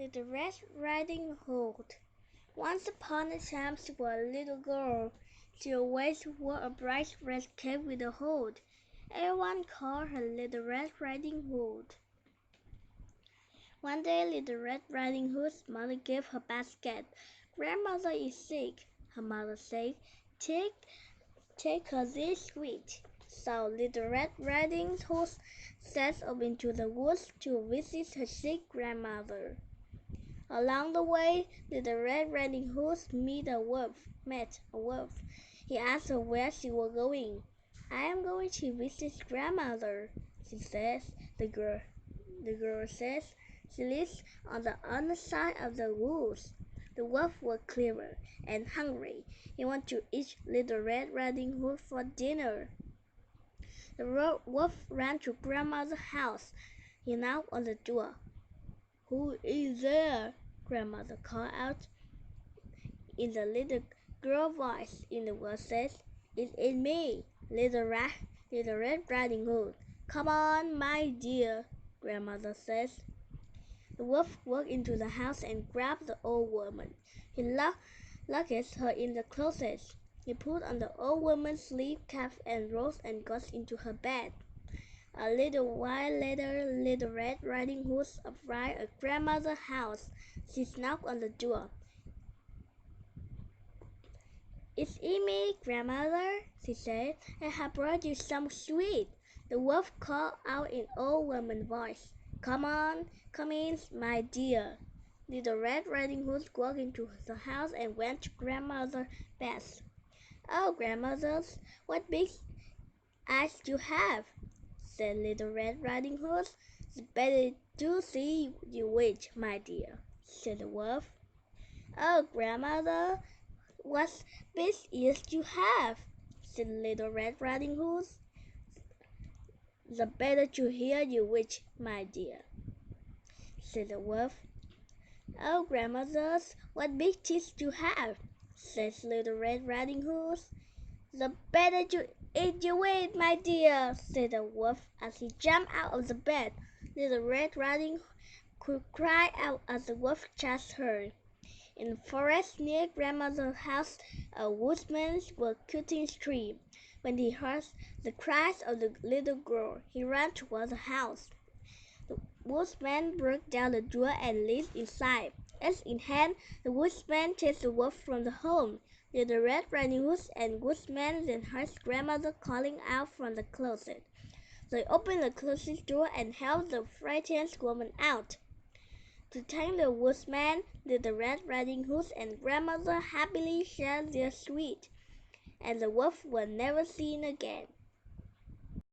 Little Red Riding Hood. Once upon a time there was a little girl. She always wore a bright red cape with a hood. Everyone called her Little Red Riding Hood. One day, Little Red Riding Hood's mother gave her a basket. "Grandmother is sick," her mother said. Take her this sweet." So Little Red Riding Hood set off into the woods to visit her sick grandmother. Along the way, Little Red Riding Hood met a wolf. He asked her where she was going. "I am going to visit grandmother," she says. The girl says, "She lives on the other side of the woods." The wolf was clever and hungry. He wanted to eat Little Red Riding Hood for dinner. The wolf ran to grandmother's house. He knocked on the door. "Who is there?" Grandmother called out in the little girl voice. In the wolf says, "It's me, Little Red Riding Hood." "Come on, my dear," Grandmother says. The wolf walked into the house and grabbed the old woman. He locked her in the closet. He put on the old woman's sleeve cap and rose and got into her bed. A little while later, Little Red Riding Hood arrived at grandmother's house. She knocked on the door. "It's me, grandmother," she said. "I have brought you some sweet." The wolf called out in old woman's voice. Come in, my dear." Little Red Riding Hood walked into the house and went to grandmother's bed. "Oh, grandmother, what big eyes you have," said Little Red Riding Hood. "It's better to see you with, my dear," said the wolf. "Oh, grandmother, what big ears you have," said Little Red Riding Hood. "The better to hear you with, my dear," said the wolf. "Oh, grandmother, what big teeth you have," said Little Red Riding Hood. "The better to eat you with, my dear," said the wolf as he jumped out of the bed. Little Red Riding Hood cried out as the wolf chased her. In the forest near grandmother's house, a woodsman was cutting trees. When he heard the cries of the little girl, he ran toward the house. The woodsman broke down the door and leaped inside. Axe in hand, the woodsman chased the wolf from the home. Little Red Riding Hood and woodsman then heard grandmother calling out from the closet. They opened the closet door and helped the frightened woman out. To thank the woodsman, Little Red Riding Hood and grandmother happily shared their sweet, and the wolf was never seen again.